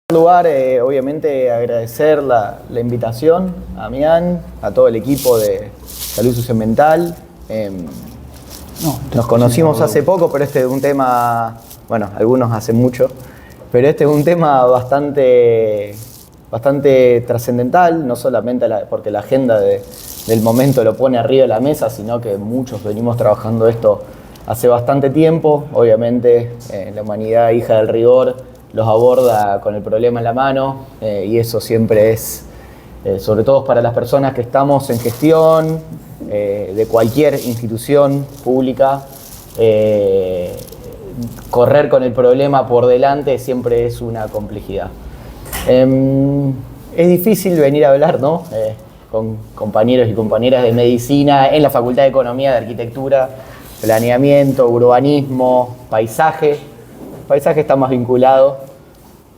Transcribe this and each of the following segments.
Lugar, obviamente agradecer la invitación a Mian, a todo el equipo de Salud Socioambiental. Nos conocimos hace poco, pero este es un tema, bueno, algunos hace mucho, pero este es un tema bastante trascendental, no solamente porque la agenda del momento lo pone arriba de la mesa, sino que muchos venimos trabajando esto hace bastante tiempo. Obviamente la humanidad, hija del rigor, los aborda con el problema en la mano, y eso siempre es, sobre todo para las personas que estamos en gestión de cualquier institución pública, correr con el problema por delante siempre es una complejidad. Es difícil venir a hablar, ¿no? Con compañeros y compañeras de medicina en la Facultad de Economía, de Arquitectura, planeamiento, urbanismo, paisaje. Paisaje está más vinculado,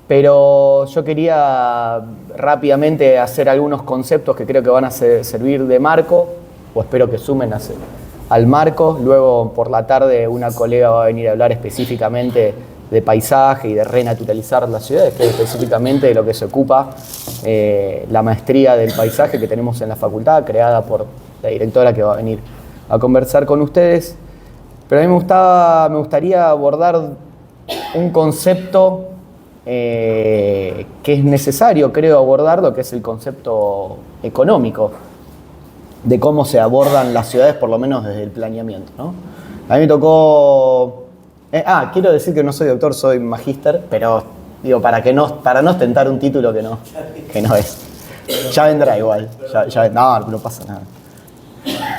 pero yo quería rápidamente hacer algunos conceptos que creo que van a servir de marco, o espero que sumen al marco. Luego por la tarde una colega va a venir a hablar específicamente de paisaje y de renaturalizar las ciudades, que es específicamente de lo que se ocupa la maestría del paisaje que tenemos en la facultad, creada por la directora que va a venir a conversar con ustedes. Pero a mí me gustaría abordar un concepto que es necesario, creo, abordarlo, que es el concepto económico, de cómo se abordan las ciudades, por lo menos desde el planeamiento, ¿no? A mí me tocó... quiero decir que no soy doctor, soy magíster, pero digo, para no ostentar un título que no es. Ya vendrá igual, no pasa nada.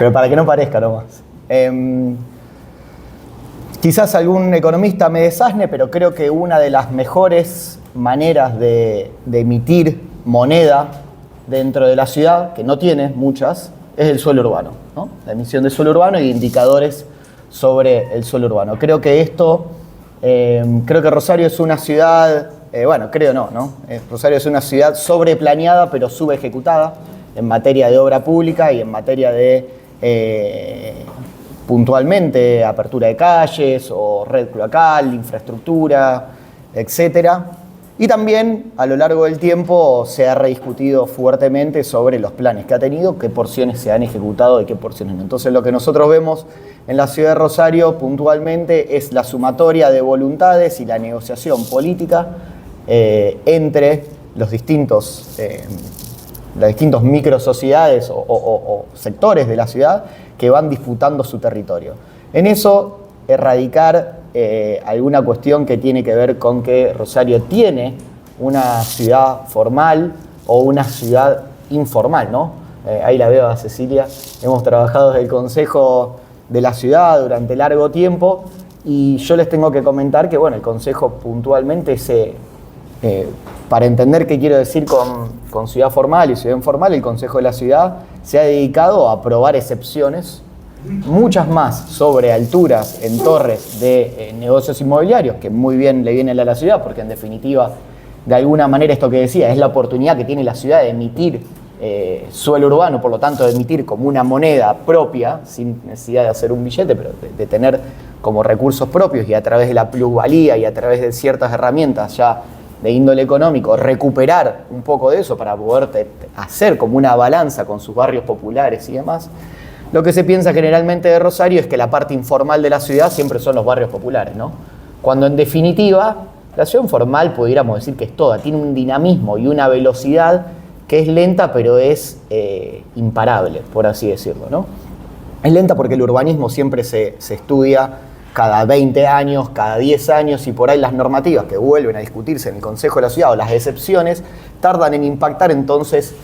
Pero para que no parezca nomás. Quizás algún economista me desasne, pero creo que una de las mejores maneras de emitir moneda dentro de la ciudad, que no tiene muchas, es el suelo urbano, ¿no? La emisión de suelo urbano y indicadores sobre el suelo urbano. Creo que Rosario es una ciudad, Rosario es una ciudad sobreplaneada pero subejecutada en materia de obra pública y en materia de puntualmente apertura de calles o red cloacal, infraestructura, etcétera. Y también a lo largo del tiempo se ha rediscutido fuertemente sobre los planes que ha tenido, qué porciones se han ejecutado y qué porciones no. Entonces lo que nosotros vemos en la ciudad de Rosario puntualmente es la sumatoria de voluntades y la negociación política entre las distintas microsociedades o sectores de la ciudad que van disputando su territorio. En eso, erradicar alguna cuestión que tiene que ver con que Rosario tiene una ciudad formal o una ciudad informal, ¿no? Ahí la veo a Cecilia. Hemos trabajado desde el Consejo de la ciudad durante largo tiempo y yo les tengo que comentar que, bueno, el Consejo puntualmente para entender qué quiero decir con ciudad formal y ciudad informal, el Consejo de la Ciudad se ha dedicado a aprobar excepciones, muchas más sobre alturas en torres de negocios inmobiliarios, que muy bien le vienen a la ciudad, porque en definitiva, de alguna manera esto que decía, es la oportunidad que tiene la ciudad de emitir suelo urbano, por lo tanto de emitir como una moneda propia, sin necesidad de hacer un billete, pero de tener como recursos propios y a través de la plusvalía y a través de ciertas herramientas ya de índole económico, recuperar un poco de eso para poder hacer como una balanza con sus barrios populares y demás. Lo que se piensa generalmente de Rosario es que la parte informal de la ciudad siempre son los barrios populares, ¿no? Cuando en definitiva la ciudad informal pudiéramos decir que es toda, tiene un dinamismo y una velocidad que es lenta pero es imparable, por así decirlo, ¿no? Es lenta porque el urbanismo siempre se estudia cada 20 años, cada 10 años, y por ahí las normativas que vuelven a discutirse en el Consejo de la Ciudad o las excepciones tardan en impactar. Entonces,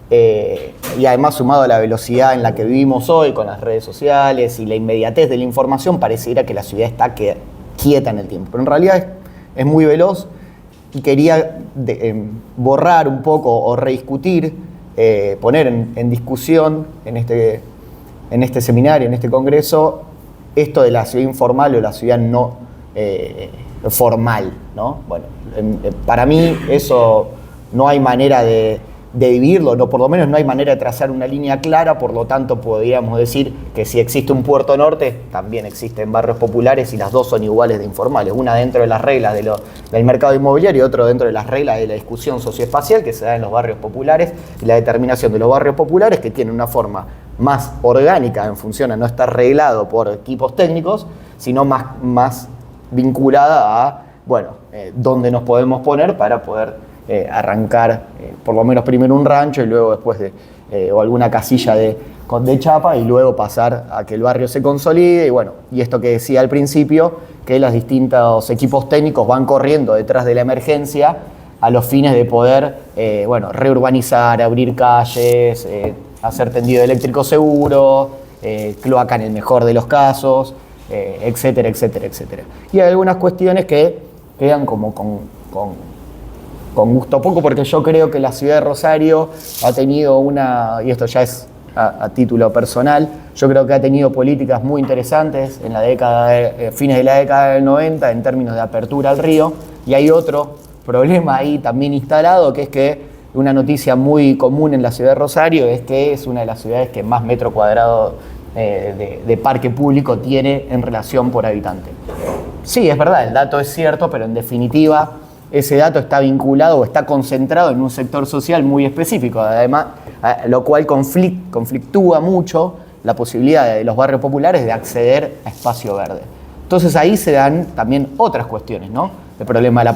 y además sumado a la velocidad en la que vivimos hoy con las redes sociales y la inmediatez de la información, pareciera que la ciudad está quieta en el tiempo, pero en realidad es muy veloz. Y quería borrar un poco o rediscutir, poner en discusión en este seminario, en este congreso, esto de la ciudad informal o la ciudad no formal, ¿no? Bueno, para mí eso no hay manera de de dividirlo, no, por lo menos no hay manera de trazar una línea clara, por lo tanto podríamos decir que si existe un puerto norte, también existen barrios populares y las dos son iguales de informales, una dentro de las reglas del mercado inmobiliario y otro dentro de las reglas de la discusión socioespacial que se da en los barrios populares y la determinación de los barrios populares que tienen una forma más orgánica en función a no estar reglado por equipos técnicos, sino más vinculada a, dónde nos podemos poner para poder arrancar por lo menos primero un rancho y luego después o alguna casilla de chapa y luego pasar a que el barrio se consolide y esto que decía al principio, que los distintos equipos técnicos van corriendo detrás de la emergencia a los fines de poder reurbanizar, abrir calles, hacer tendido eléctrico seguro, cloaca en el mejor de los casos, etcétera, etcétera, etcétera. Y hay algunas cuestiones que quedan como con gusto poco, porque yo creo que la ciudad de Rosario ha tenido y esto ya es a título personal, yo creo que ha tenido políticas muy interesantes en la fines de la década del 90 en términos de apertura al río, y hay otro problema ahí también instalado, que es que una noticia muy común en la ciudad de Rosario es que es una de las ciudades que más metro cuadrado de parque público tiene en relación por habitante. Sí, es verdad, el dato es cierto, pero en definitiva ese dato está vinculado o está concentrado en un sector social muy específico, además, lo cual conflictúa mucho la posibilidad de los barrios populares de acceder a espacio verde. Entonces ahí se dan también otras cuestiones, ¿no? El problema de la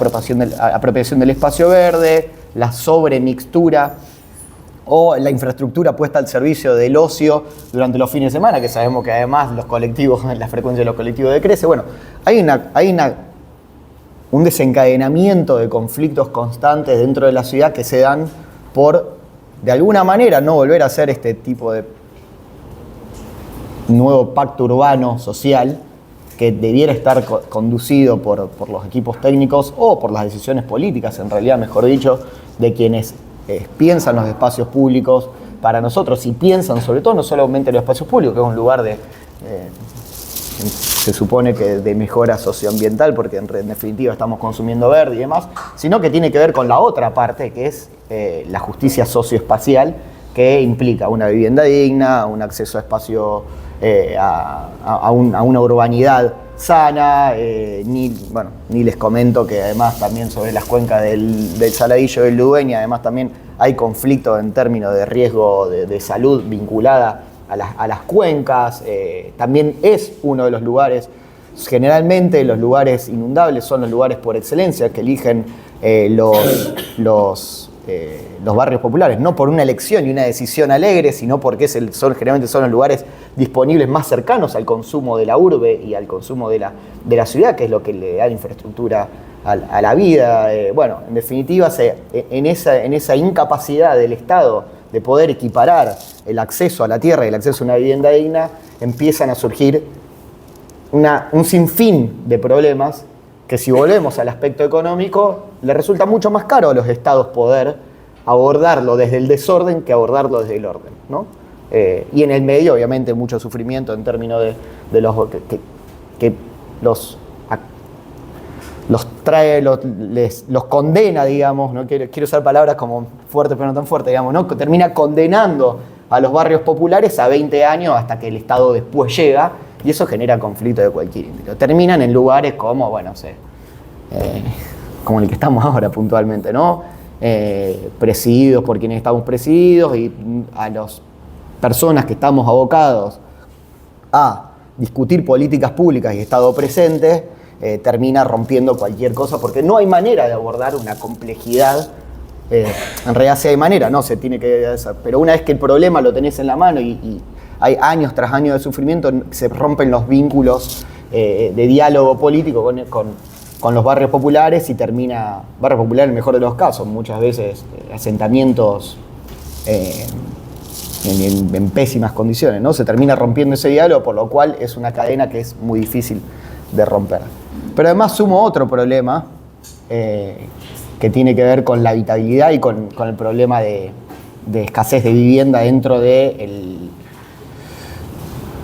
apropiación del espacio verde, la sobremixtura o la infraestructura puesta al servicio del ocio durante los fines de semana, que sabemos que además la frecuencia de los colectivos decrece. Hay un desencadenamiento de conflictos constantes dentro de la ciudad que se dan por, de alguna manera, no volver a hacer este tipo de nuevo pacto urbano social que debiera estar conducido por los equipos técnicos o por las decisiones políticas, en realidad, mejor dicho, de quienes piensan los espacios públicos para nosotros y piensan sobre todo no solamente los espacios públicos, que es un lugar se supone que de mejora socioambiental, porque en definitiva estamos consumiendo verde y demás, sino que tiene que ver con la otra parte, que es la justicia socioespacial, que implica una vivienda digna, un acceso a espacio, a una urbanidad sana, ni les comento que además también sobre las cuencas del Saladillo y del Ludueña, además también hay conflicto en términos de riesgo de salud vinculada a las cuencas, también es uno de los lugares, generalmente los lugares inundables son los lugares por excelencia que eligen los barrios populares, no por una elección y una decisión alegre, sino porque generalmente son los lugares disponibles más cercanos al consumo de la urbe y al consumo de la ciudad, que es lo que le da la infraestructura a la vida. En definitiva, en esa incapacidad del Estado de poder equiparar el acceso a la tierra y el acceso a una vivienda digna, empiezan a surgir un sinfín de problemas que, si volvemos al aspecto económico, le resulta mucho más caro a los estados poder abordarlo desde el desorden que abordarlo desde el orden, ¿no? Y en el medio, obviamente, mucho sufrimiento en términos de los que los condena, digamos, no quiero usar palabras como fuertes pero no tan fuertes, digamos, ¿no? Que termina condenando a los barrios populares a 20 años hasta que el Estado después llega, y eso genera conflicto de cualquier índole. Terminan en lugares como, como el que estamos ahora puntualmente, ¿no? Presididos por quienes estamos presididos, y a las personas que estamos abocados a discutir políticas públicas y Estado presente, termina rompiendo cualquier cosa, porque no hay manera de abordar una complejidad. En realidad sí hay manera, no se tiene que hacer, pero una vez que el problema lo tenés en la mano y hay años tras años de sufrimiento, se rompen los vínculos de diálogo político con los barrios populares, y termina, barrios populares en el mejor de los casos, muchas veces asentamientos en pésimas condiciones, ¿no? Se termina rompiendo ese diálogo, por lo cual es una cadena que es muy difícil de romper. Pero además sumo otro problema que tiene que ver con la habitabilidad y con el problema de escasez de vivienda dentro de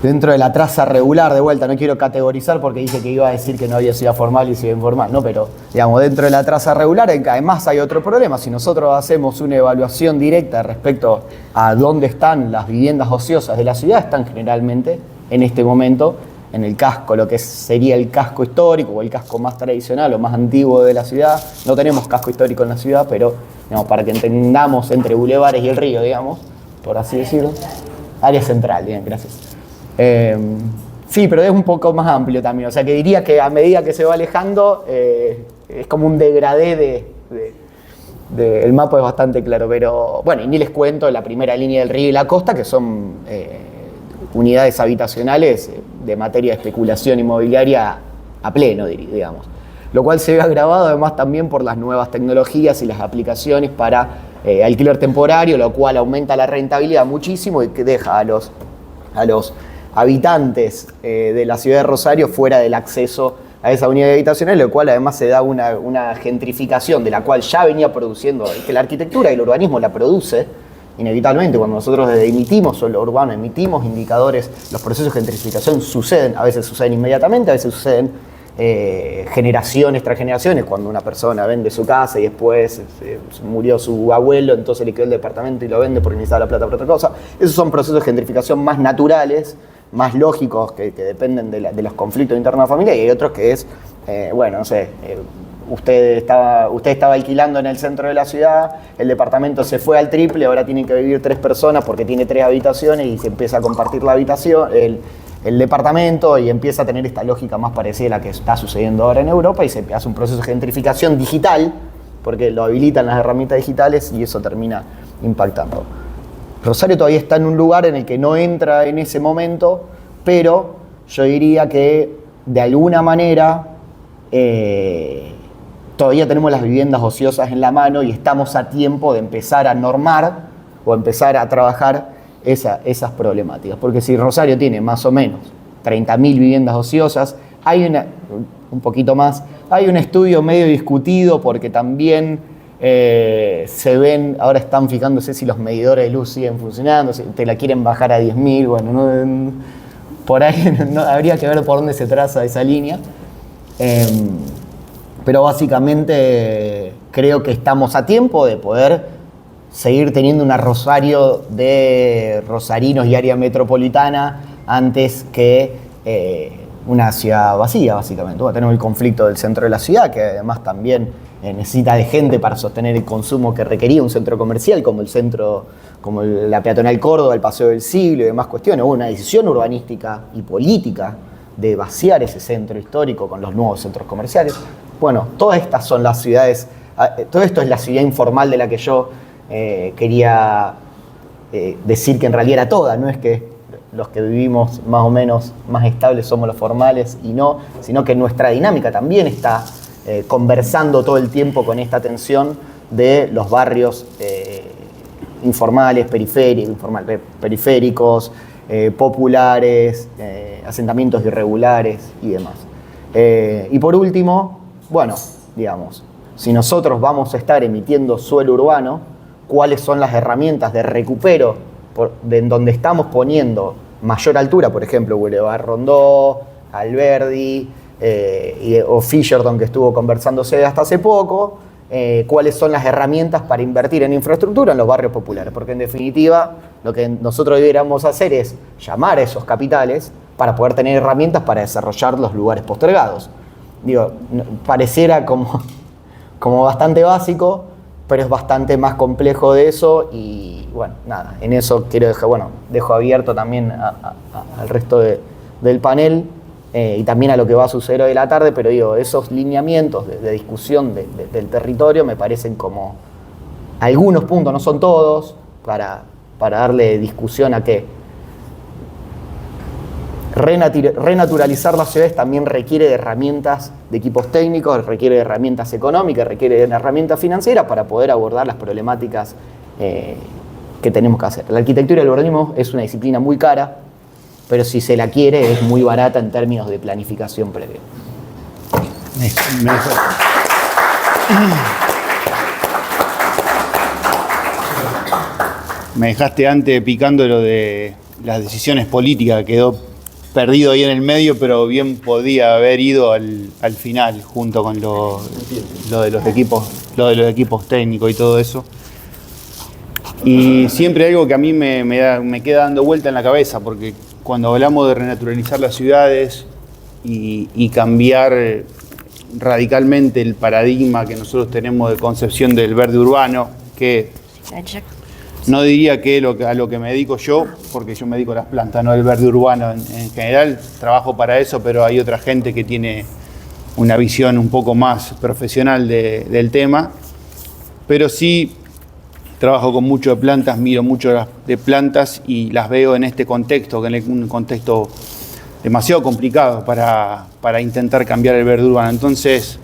dentro de la traza regular, de vuelta, no quiero categorizar porque dije que iba a decir que no había ciudad formal y ciudad informal, ¿no? Pero, digamos, dentro de la traza regular, además hay otro problema. Si nosotros hacemos una evaluación directa respecto a dónde están las viviendas ociosas de la ciudad, están generalmente, en este momento, en el casco, lo que sería el casco histórico o el casco más tradicional o más antiguo de la ciudad. No tenemos casco histórico en la ciudad, pero, digamos, para que entendamos entre bulevares y el río, digamos, por así decirlo. Área central, bien, gracias. Sí, pero es un poco más amplio también, o sea que diría que a medida que se va alejando es como un degradé el mapa es bastante claro, pero bueno, y ni les cuento la primera línea del río y la costa, que son unidades habitacionales de materia de especulación inmobiliaria a pleno, digamos, lo cual se ve agravado además también por las nuevas tecnologías y las aplicaciones para alquiler temporario, lo cual aumenta la rentabilidad muchísimo y que deja a los habitantes de la ciudad de Rosario fuera del acceso a esa unidad habitacional, lo cual además se da una gentrificación de la cual ya venía produciendo, que la arquitectura y el urbanismo la produce inevitablemente. Cuando nosotros emitimos suelo urbano, emitimos indicadores, los procesos de gentrificación suceden, a veces suceden inmediatamente, a veces suceden generaciones tras generaciones, cuando una persona vende su casa y después murió su abuelo, entonces le quedó el departamento y lo vende porque necesitaba la plata para otra cosa. Esos son procesos de gentrificación más naturales, más lógicos, que dependen de los conflictos internos de la familia, y hay otros que es, bueno, no sé, usted estaba alquilando en el centro de la ciudad, el departamento se fue al triple, ahora tienen que vivir 3 personas porque tiene 3 habitaciones y se empieza a compartir la habitación, el departamento, y empieza a tener esta lógica más parecida a la que está sucediendo ahora en Europa, y se hace un proceso de gentrificación digital, porque lo habilitan las herramientas digitales y eso termina impactando. Rosario todavía está en un lugar en el que no entra en ese momento, pero yo diría que de alguna manera todavía tenemos las viviendas ociosas en la mano y estamos a tiempo de empezar a normar o empezar a trabajar esas problemáticas. Porque si Rosario tiene más o menos 30.000 viviendas ociosas, hay un poquito más, hay un estudio medio discutido porque también se ven, ahora están fijándose si los medidores de luz siguen funcionando, si te la quieren bajar a 10.000, bueno, por ahí habría que ver por dónde se traza esa línea. Pero básicamente creo que estamos a tiempo de poder seguir teniendo una Rosario de rosarinos y área metropolitana antes que una ciudad vacía, básicamente. Bueno, tenemos el conflicto del centro de la ciudad, que además también necesita de gente para sostener el consumo que requería un centro comercial como la Peatonal Córdoba, el Paseo del Siglo y demás cuestiones. Hubo una decisión urbanística y política de vaciar ese centro histórico con los nuevos centros comerciales. Bueno, todas estas son las ciudades, todo esto es la ciudad informal de la que yo quería decir que en realidad era toda, no es que los que vivimos más o menos más estables somos los formales y no, sino que nuestra dinámica también está conversando todo el tiempo con esta tensión de los barrios informales, periféricos, populares, asentamientos irregulares y demás. Y por último, bueno, digamos, si nosotros vamos a estar emitiendo suelo urbano, ¿cuáles son las herramientas de recupero en donde estamos poniendo mayor altura? Por ejemplo, Boulevard Rondó, Alberdi o Fisherton, que estuvo conversándose hasta hace poco. ¿Cuáles son las herramientas para invertir en infraestructura en los barrios populares? Porque en definitiva lo que nosotros deberíamos hacer es llamar a esos capitales para poder tener herramientas para desarrollar los lugares postergados. Digo, pareciera como bastante básico, pero es bastante más complejo de eso y bueno, nada, en eso quiero dejar, dejo abierto también al resto del panel y también a lo que va a suceder hoy de la tarde, pero digo, esos lineamientos de discusión del territorio me parecen como algunos puntos, no son todos, para darle discusión a que renaturalizar las ciudades también requiere de herramientas de equipos técnicos, requiere de herramientas económicas, requiere de herramientas financieras para poder abordar las problemáticas que tenemos que hacer. La arquitectura y el urbanismo es una disciplina muy cara, pero si se la quiere es muy barata en términos de planificación previa. Me dejaste antes picando lo de las decisiones políticas, quedó perdido ahí en el medio, pero bien podía haber ido al final, junto con lo de los equipos técnicos y todo eso. Y siempre algo que a mí me queda dando vuelta en la cabeza, porque cuando hablamos de renaturalizar las ciudades y cambiar radicalmente el paradigma que nosotros tenemos de concepción del verde urbano, que no diría que a lo que me dedico yo, porque yo me dedico a las plantas, no el verde urbano en general, trabajo para eso, pero hay otra gente que tiene una visión un poco más profesional del tema, pero sí trabajo con mucho de plantas, miro mucho de plantas y las veo en este contexto, que es un contexto demasiado complicado para intentar cambiar el verde urbano. Entonces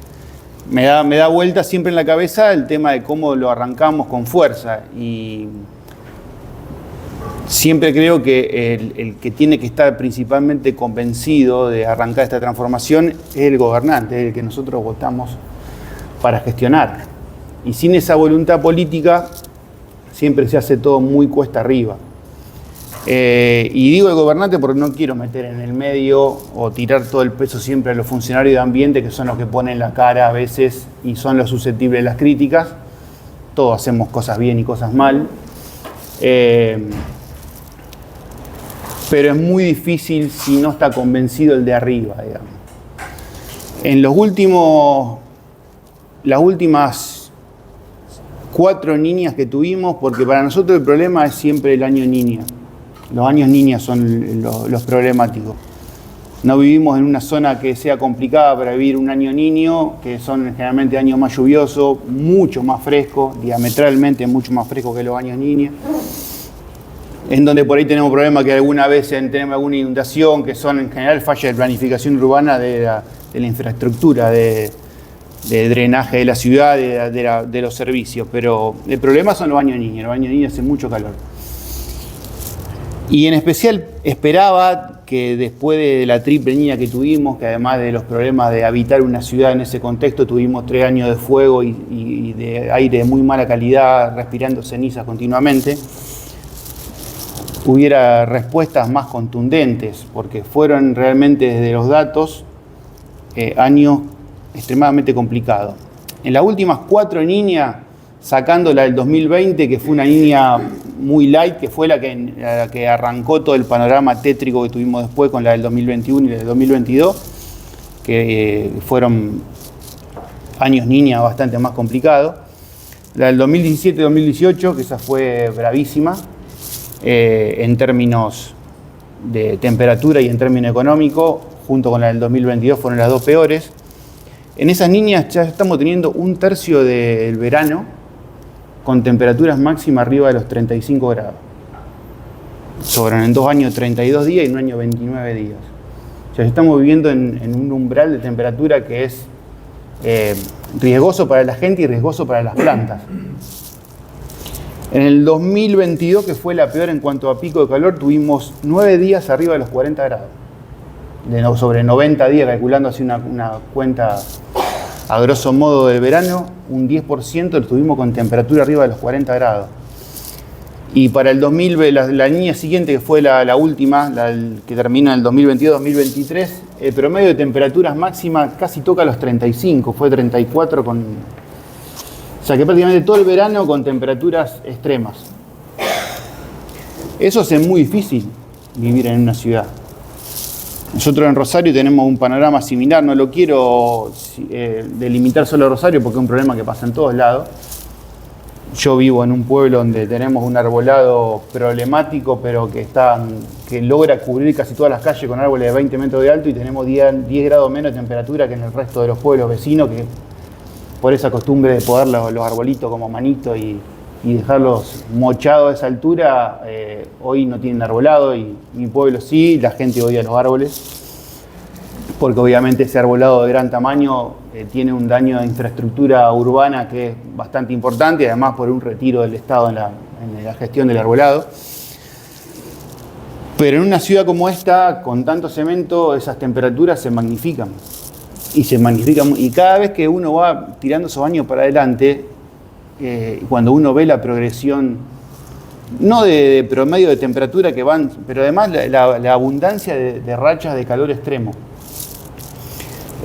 me da vuelta siempre en la cabeza el tema de cómo lo arrancamos con fuerza, y siempre creo que el que tiene que estar principalmente convencido de arrancar esta transformación es el gobernante, es el que nosotros votamos para gestionar. Y sin esa voluntad política siempre se hace todo muy cuesta arriba. Y digo el gobernante porque no quiero meter en el medio o tirar todo el peso siempre a los funcionarios de ambiente, que son los que ponen la cara a veces y son los susceptibles de las críticas. Todos hacemos cosas bien y cosas mal. Pero es muy difícil si no está convencido el de arriba, digamos. En las últimas 4 niñas que tuvimos, porque para nosotros el problema es siempre el año niña. Los años niñas son los problemáticos. No vivimos en una zona que sea complicada para vivir un año niño, que son generalmente años más lluviosos, mucho más frescos, diametralmente mucho más frescos que los años niñas, en donde por ahí tenemos problemas que alguna vez tenemos alguna inundación, que son en general fallas de planificación urbana de la infraestructura, de drenaje de la ciudad, de los servicios. Pero el problema son los años niños. Los años niños hace mucho calor. Y en especial esperaba que después de la triple niña que tuvimos, que además de los problemas de habitar una ciudad en ese contexto, tuvimos 3 años de fuego y de aire de muy mala calidad, respirando cenizas continuamente, hubiera respuestas más contundentes, porque fueron realmente desde los datos años extremadamente complicados. En las últimas 4 niñas, sacando la del 2020, que fue una niña muy light, que fue la que arrancó todo el panorama tétrico que tuvimos después con la del 2021 y la del 2022, que fueron años niña bastante más complicados. La del 2017-2018, que esa fue bravísima, en términos de temperatura y en términos económicos, junto con la del 2022 fueron las 2 peores. En esas niñas ya estamos teniendo 1/3 del verano con temperaturas máximas arriba de los 35 grados. Sobran en 2 años 32 días y en un año 29 días. O sea, estamos viviendo en un umbral de temperatura que es riesgoso para la gente y riesgoso para las plantas. En el 2022, que fue la peor en cuanto a pico de calor, tuvimos 9 días arriba de los 40 grados. Sobre 90 días, calculando así una cuenta a grosso modo del verano, un 10% lo tuvimos con temperatura arriba de los 40 grados. Y para el 2020, la niña siguiente, que fue la última, que termina en el 2022-2023, el promedio de temperaturas máximas casi toca los 35, fue 34 con... O sea que prácticamente todo el verano con temperaturas extremas. Eso hace muy difícil vivir en una ciudad. Nosotros en Rosario tenemos un panorama similar, no lo quiero delimitar solo a Rosario porque es un problema que pasa en todos lados. Yo vivo en un pueblo donde tenemos un arbolado problemático, pero que logra cubrir casi todas las calles con árboles de 20 metros de alto, y tenemos 10 grados menos de temperatura que en el resto de los pueblos vecinos, que por esa costumbre de podar los arbolitos como manito y dejarlos mochados a esa altura, hoy no tienen arbolado, y mi pueblo sí, la gente odia los árboles, porque obviamente ese arbolado de gran tamaño tiene un daño de infraestructura urbana que es bastante importante, y además por un retiro del Estado en la gestión del arbolado. Pero en una ciudad como esta, con tanto cemento, esas temperaturas se magnifican. Y cada vez que uno va tirando esos años para adelante, cuando uno ve la progresión no de promedio de temperatura que van, pero además la abundancia de rachas de calor extremo.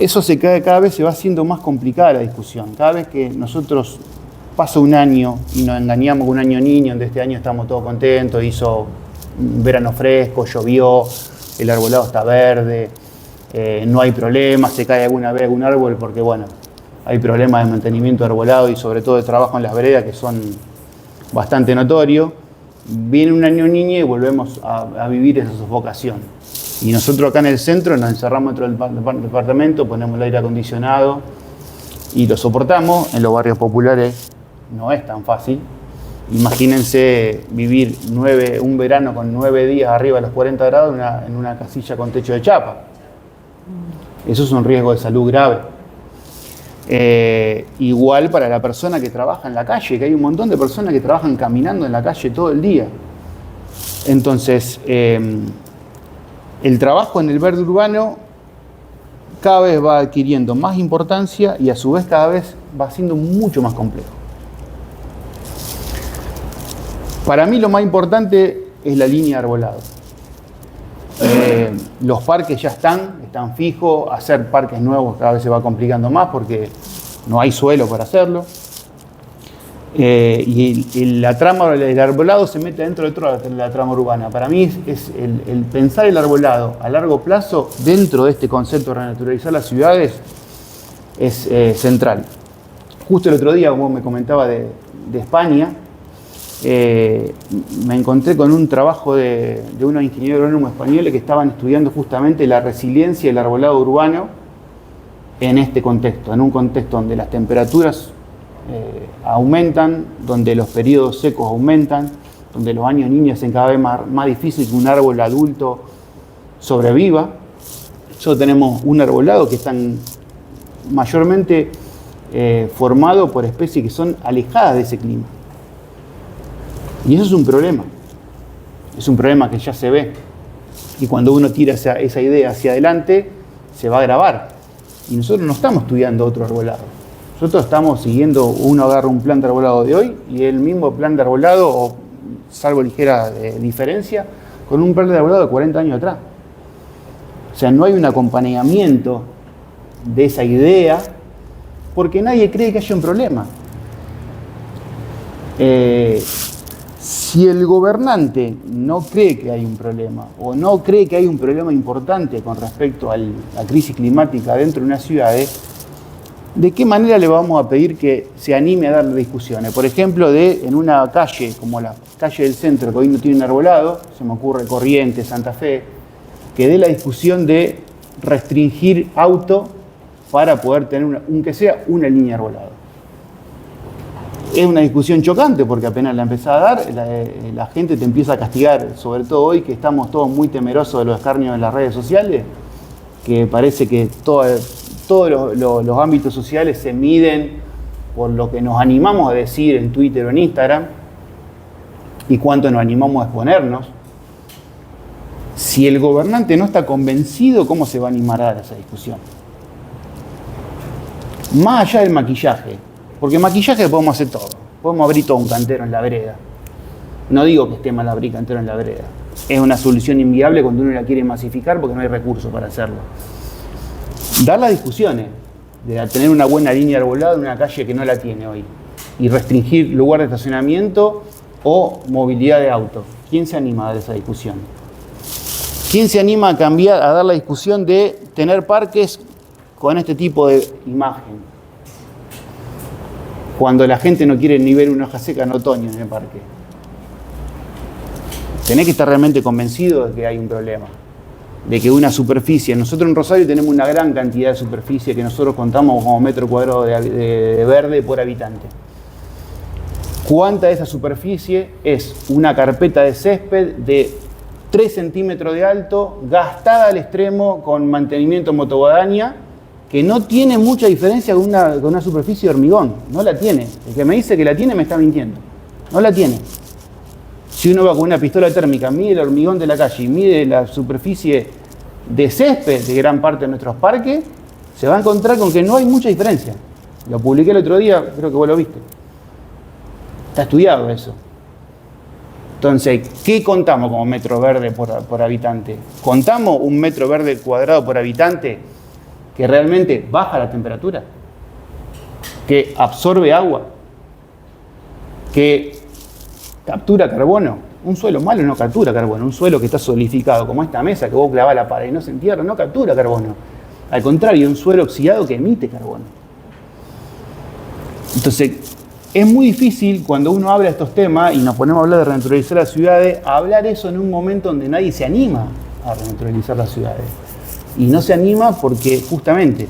Eso cada vez se va haciendo más complicada la discusión. Cada vez que nosotros pasa un año y nos engañamos con un año niño, donde este año estamos todos contentos, hizo un verano fresco, llovió, el arbolado está verde, no hay problemas, se cae alguna vez algún árbol porque, bueno, hay problemas de mantenimiento de arbolado y sobre todo de trabajo en las veredas que son bastante notorios. Viene un año niño y volvemos a vivir esa sofocación. Y nosotros acá en el centro nos encerramos dentro del departamento, ponemos el aire acondicionado y lo soportamos. En los barrios populares no es tan fácil. Imagínense vivir un verano con 9 días arriba de los 40 grados en una casilla con techo de chapa. Eso es un riesgo de salud grave. Igual para la persona que trabaja en la calle, que hay un montón de personas que trabajan caminando en la calle todo el día. Entonces, el trabajo en el verde urbano cada vez va adquiriendo más importancia y a su vez cada vez va siendo mucho más complejo. Para mí lo más importante es la línea de arbolado. Los parques ya están fijos, hacer parques nuevos cada vez se va complicando más porque no hay suelo para hacerlo. Y la trama del arbolado se mete dentro de toda la trama urbana. Para mí es el pensar el arbolado a largo plazo dentro de este concepto de renaturalizar las ciudades es central. Justo el otro día, como me comentaba de España, me encontré con un trabajo de unos ingenieros agrónomos españoles que estaban estudiando justamente la resiliencia del arbolado urbano en este contexto, en un contexto donde las temperaturas aumentan, donde los periodos secos aumentan, donde los años niños hacen cada vez más difícil que un árbol adulto sobreviva. Nosotros tenemos un arbolado que están mayormente formado por especies que son alejadas de ese clima. Y eso es un problema que ya se ve. Y cuando uno tira esa idea hacia adelante, se va a agravar. Y nosotros no estamos estudiando otro arbolado. Nosotros estamos siguiendo, uno agarra un plan de arbolado de hoy y el mismo plan de arbolado, o salvo ligera diferencia, con un plan de arbolado de 40 años atrás. O sea, no hay un acompañamiento de esa idea porque nadie cree que haya un problema. Si el gobernante no cree que hay un problema o no cree que hay un problema importante con respecto a la crisis climática dentro de unas ciudades, ¿de qué manera le vamos a pedir que se anime a dar discusiones? Por ejemplo, en una calle como la calle del centro, que hoy no tiene un arbolado, se me ocurre Corrientes, Santa Fe, que dé la discusión de restringir auto para poder tener, aunque sea una línea de arbolado. Es una discusión chocante porque apenas la empezás a dar, la gente te empieza a castigar, sobre todo hoy que estamos todos muy temerosos de los escarnios en las redes sociales, que parece que todos los ámbitos sociales se miden por lo que nos animamos a decir en Twitter o en Instagram y cuánto nos animamos a exponernos. Si el gobernante no está convencido, ¿cómo se va a animar a dar esa discusión? Más allá del maquillaje, porque maquillaje podemos hacer todo. Podemos abrir todo un cantero en la vereda. No digo que esté mal abrir cantero en la vereda. Es una solución inviable cuando uno la quiere masificar porque no hay recursos para hacerlo. Dar las discusiones de tener una buena línea arbolada en una calle que no la tiene hoy y restringir lugar de estacionamiento o movilidad de autos. ¿Quién se anima a dar esa discusión? ¿Quién se anima a dar la discusión de tener parques con este tipo de imagen? Cuando la gente no quiere ni ver una hoja seca en otoño en el parque. Tenés que estar realmente convencido de que hay un problema. De que una superficie, nosotros en Rosario tenemos una gran cantidad de superficie que nosotros contamos como metro cuadrado de verde por habitante. ¿Cuánta de esa superficie es una carpeta de césped de 3 centímetros de alto, gastada al extremo con mantenimiento motoguadaña, que no tiene mucha diferencia con una superficie de hormigón? No la tiene. El que me dice que la tiene me está mintiendo. No la tiene. Si uno va con una pistola térmica, mide el hormigón de la calle y mide la superficie de césped de gran parte de nuestros parques, se va a encontrar con que no hay mucha diferencia. Lo publiqué el otro día, creo que vos lo viste. Está estudiado eso. Entonces, ¿qué contamos como metro verde por habitante? ¿Contamos un metro verde cuadrado por habitante que realmente baja la temperatura? ¿Que absorbe agua? ¿Que captura carbono? Un suelo malo no captura carbono. Un suelo que está solidificado, como esta mesa que vos clavás la pared y no se entierra, no captura carbono. Al contrario, un suelo oxidado que emite carbono. Entonces, es muy difícil cuando uno habla de estos temas y nos ponemos a hablar de renaturalizar las ciudades, hablar eso en un momento donde nadie se anima a renaturalizar las ciudades. Y no se anima porque justamente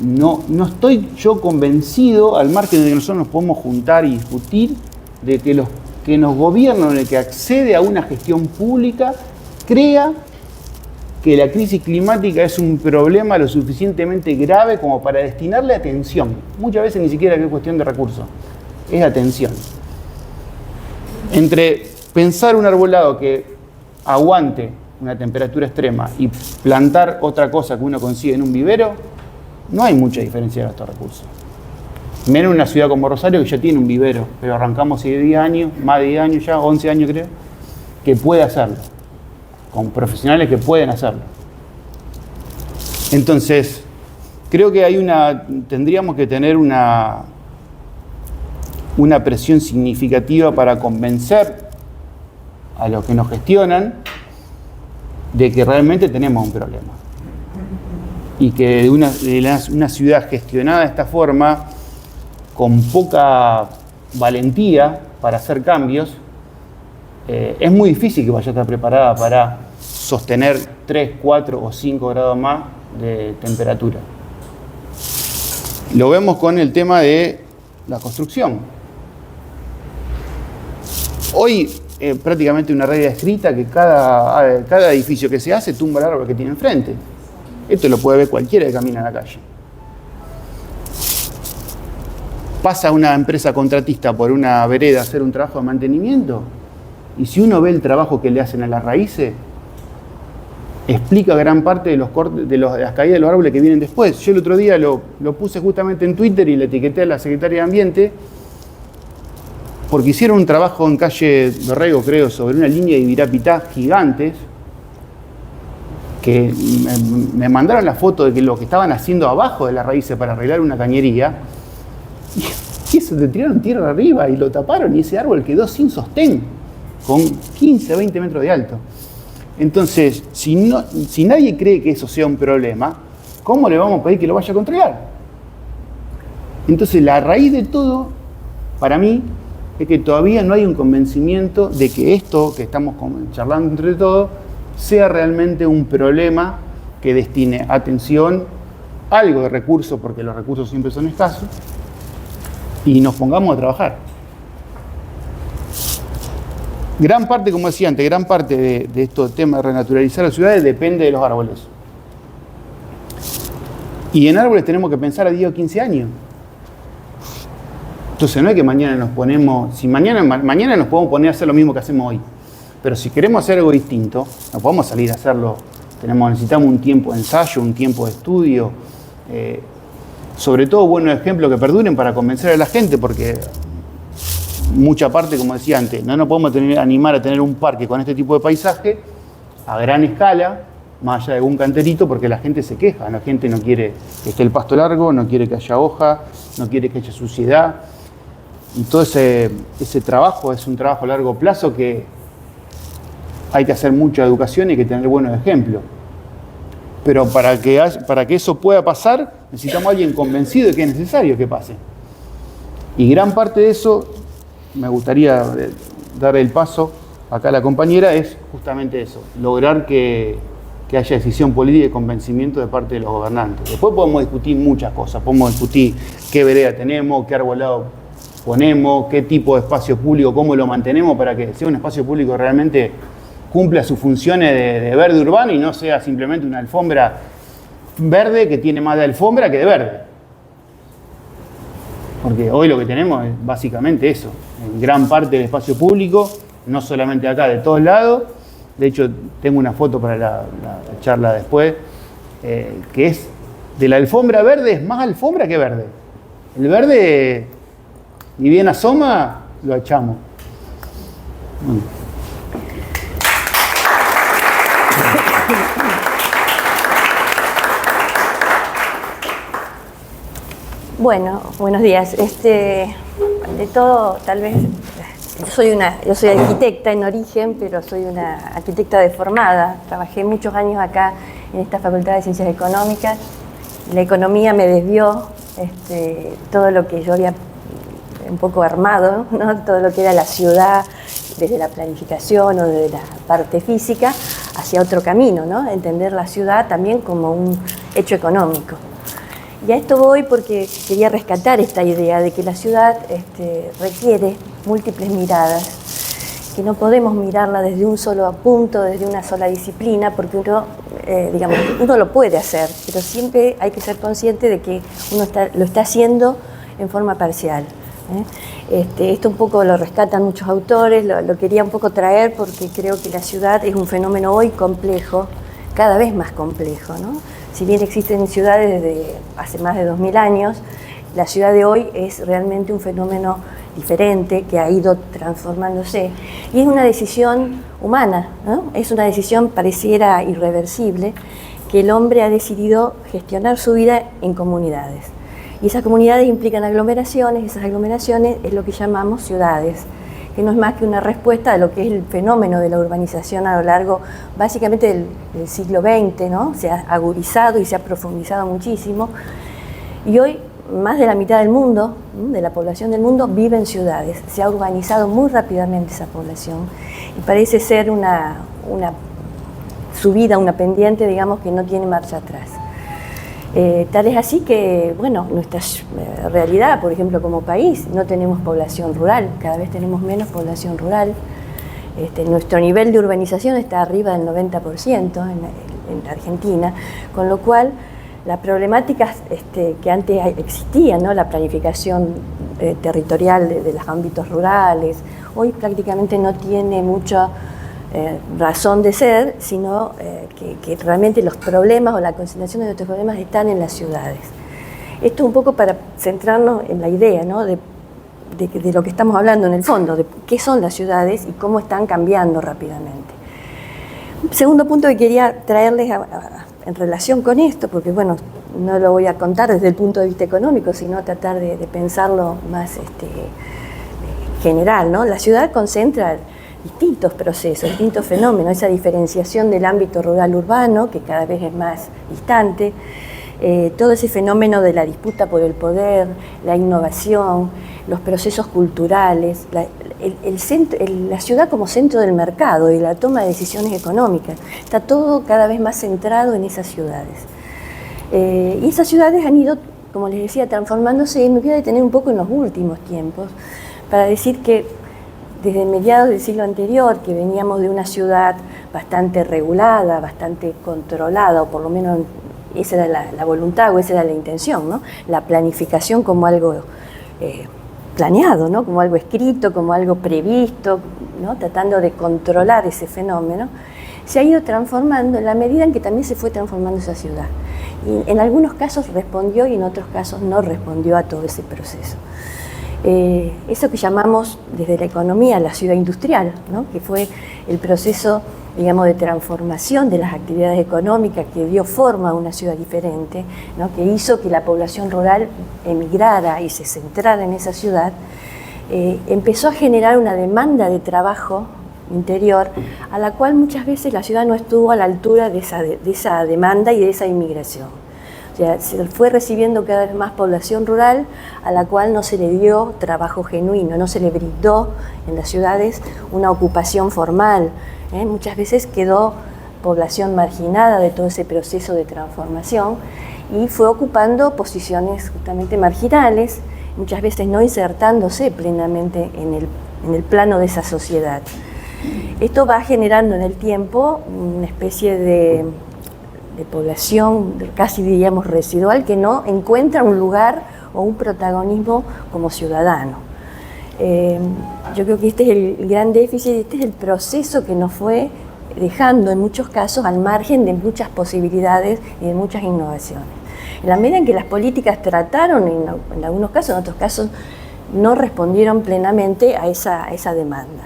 no estoy yo convencido, al margen de que nosotros nos podemos juntar y discutir, de que los que nos gobiernan, el que accede a una gestión pública, crea que la crisis climática es un problema lo suficientemente grave como para destinarle atención. Muchas veces ni siquiera es cuestión de recursos, es atención. Entre pensar un arbolado que aguante una temperatura extrema y plantar otra cosa que uno consigue en un vivero, no hay mucha diferencia de estos recursos. Menos en una ciudad como Rosario que ya tiene un vivero, pero arrancamos hace 10 años, más de 10 años ya, 11 años creo, que puede hacerlo, con profesionales que pueden hacerlo. Entonces, creo que tendríamos que tener una presión significativa para convencer a los que nos gestionan de que realmente tenemos un problema. Y que de una ciudad gestionada de esta forma, con poca valentía para hacer cambios, es muy difícil que vaya a estar preparada para sostener 3, 4 o 5 grados más de temperatura. Lo vemos con el tema de la construcción. Hoy prácticamente una regla escrita que cada edificio que se hace tumba el árbol que tiene enfrente. Esto lo puede ver cualquiera que camina en la calle. Pasa una empresa contratista por una vereda a hacer un trabajo de mantenimiento y si uno ve el trabajo que le hacen a las raíces, explica gran parte de las caídas de los árboles que vienen después. Yo el otro día lo puse justamente en Twitter y le etiqueté a la Secretaria de Ambiente porque hicieron un trabajo en calle Dorrego, creo, sobre una línea de Ibirapitá gigantes, que me mandaron la foto de lo que estaban haciendo abajo de las raíces para arreglar una cañería, y eso te tiraron tierra arriba y lo taparon y ese árbol quedó sin sostén, con 15, 20 metros de alto. Entonces, si nadie cree que eso sea un problema, ¿cómo le vamos a pedir que lo vaya a controlar? Entonces, la raíz de todo, para mí, es que todavía no hay un convencimiento de que esto que estamos charlando entre todos sea realmente un problema que destine atención, algo de recursos, porque los recursos siempre son escasos, y nos pongamos a trabajar. Gran parte, como decía antes, gran parte de estos temas de renaturalizar las ciudades depende de los árboles. Y en árboles tenemos que pensar a 10 o 15 años. Entonces no es que mañana nos ponemos, si mañana nos podemos poner a hacer lo mismo que hacemos hoy. Pero si queremos hacer algo distinto, no podemos salir a hacerlo. Necesitamos un tiempo de ensayo, un tiempo de estudio. Sobre todo buenos ejemplos que perduren para convencer a la gente, porque mucha parte, como decía antes, no nos podemos animar a tener un parque con este tipo de paisaje a gran escala, más allá de algún canterito, porque la gente se queja. La gente no quiere que esté el pasto largo, no quiere que haya hoja, no quiere que haya suciedad. Y todo ese trabajo es un trabajo a largo plazo que hay que hacer mucha educación y hay que tener buenos ejemplos. Pero para que eso pueda pasar, necesitamos a alguien convencido de que es necesario que pase. Y gran parte de eso, me gustaría dar el paso acá a la compañera, es justamente eso, lograr que haya decisión política y convencimiento de parte de los gobernantes. Después podemos discutir muchas cosas, podemos discutir qué vereda tenemos, qué arbolado ponemos, qué tipo de espacio público, cómo lo mantenemos para que sea un espacio público que realmente cumpla sus funciones de verde urbano y no sea simplemente una alfombra verde que tiene más de alfombra que de verde. Porque hoy lo que tenemos es básicamente eso, en gran parte del espacio público, no solamente acá, de todos lados. De hecho, tengo una foto para la charla después, que es de la alfombra verde, es más alfombra que verde. El verde, ni bien asoma, lo echamos. Bueno. Bueno, buenos días. De todo, tal vez, yo soy arquitecta en origen, pero soy una arquitecta deformada. Trabajé muchos años acá en esta Facultad de Ciencias Económicas. La economía me desvió todo lo que yo había un poco armado, ¿no? Todo lo que era la ciudad, desde la planificación o desde la parte física, hacia otro camino, ¿no? Entender la ciudad también como un hecho económico. Y a esto voy porque quería rescatar esta idea de que la ciudad requiere múltiples miradas, que no podemos mirarla desde un solo punto, desde una sola disciplina, porque uno lo puede hacer, pero siempre hay que ser consciente de que uno lo está haciendo en forma parcial. Esto un poco lo rescatan muchos autores, lo quería un poco traer porque creo que la ciudad es un fenómeno hoy complejo, cada vez más complejo, ¿no? Si bien existen ciudades desde hace más de 2000 años, la ciudad de hoy es realmente un fenómeno diferente que ha ido transformándose. Y es una decisión humana, ¿no? Es una decisión pareciera irreversible que el hombre ha decidido gestionar su vida en comunidades. Y esas comunidades implican aglomeraciones, y esas aglomeraciones es lo que llamamos ciudades, que no es más que una respuesta a lo que es el fenómeno de la urbanización a lo largo, básicamente, del siglo XX, ¿no? Se ha agudizado y se ha profundizado muchísimo. Y hoy, más de la mitad del mundo, de la población del mundo, vive en ciudades. Se ha urbanizado muy rápidamente esa población y parece ser una subida, una pendiente, digamos, que no tiene marcha atrás. Tal es así que, bueno, nuestra realidad, por ejemplo, como país, no tenemos población rural, cada vez tenemos menos población rural. Nuestro nivel de urbanización está arriba del 90% en Argentina, con lo cual la problemática que antes existía, ¿no? La planificación territorial de los ámbitos rurales, hoy prácticamente no tiene mucha razón de ser, sino que realmente los problemas o la concentración de nuestros problemas están en las ciudades. Esto un poco para centrarnos en la idea, ¿no? de lo que estamos hablando en el fondo, de qué son las ciudades y cómo están cambiando rápidamente. Un segundo punto que quería traerles en relación con esto, porque bueno, no lo voy a contar desde el punto de vista económico, sino tratar de pensarlo más general, ¿no? La ciudad concentra distintos procesos, distintos fenómenos, esa diferenciación del ámbito rural-urbano, que cada vez es más distante, todo ese fenómeno de la disputa por el poder, la innovación, los procesos culturales, la ciudad como centro del mercado y la toma de decisiones económicas. Está todo cada vez más centrado en esas ciudades. Y esas ciudades han ido, como les decía, transformándose, y me voy a detener un poco en los últimos tiempos, para decir que desde mediados del siglo anterior, que veníamos de una ciudad bastante regulada, bastante controlada, o por lo menos esa era la voluntad o esa era la intención, ¿no? La planificación como algo planeado, ¿no? Como algo escrito, como algo previsto, ¿no? Tratando de controlar ese fenómeno, se ha ido transformando en la medida en que también se fue transformando esa ciudad. Y en algunos casos respondió y en otros casos no respondió a todo ese proceso. Eso que llamamos desde la economía la ciudad industrial, ¿no? Que fue el proceso, digamos, de transformación de las actividades económicas que dio forma a una ciudad diferente, ¿no? Que hizo que la población rural emigrara y se centrara en esa ciudad, empezó a generar una demanda de trabajo interior a la cual muchas veces la ciudad no estuvo a la altura de esa demanda y de esa inmigración. O sea, se fue recibiendo cada vez más población rural a la cual no se le dio trabajo genuino, no se le brindó en las ciudades una ocupación formal. Muchas veces quedó población marginada de todo ese proceso de transformación y fue ocupando posiciones justamente marginales, muchas veces no insertándose plenamente en el plano de esa sociedad. Esto va generando en el tiempo una especie de población casi diríamos residual que no encuentra un lugar o un protagonismo como ciudadano. Yo creo que este es el gran déficit, este es el proceso que nos fue dejando en muchos casos al margen de muchas posibilidades y de muchas innovaciones. En la medida en que las políticas trataron, en algunos casos, en otros casos no respondieron plenamente a esa demanda.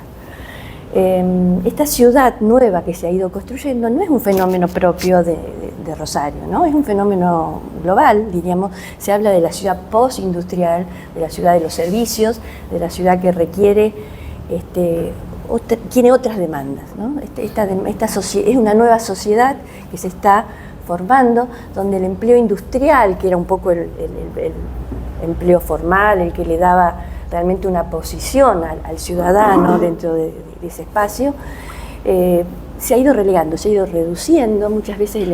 Esta ciudad nueva que se ha ido construyendo no es un fenómeno propio de Rosario, ¿no? Es un fenómeno global, diríamos. Se habla de la ciudad postindustrial, de la ciudad de los servicios, de la ciudad que requiere, tiene otras demandas, ¿no? Es una nueva sociedad que se está formando, donde el empleo industrial, que era un poco el empleo formal, el que le daba realmente una posición al ciudadano dentro de ese espacio, se ha ido relegando, se ha ido reduciendo. Muchas veces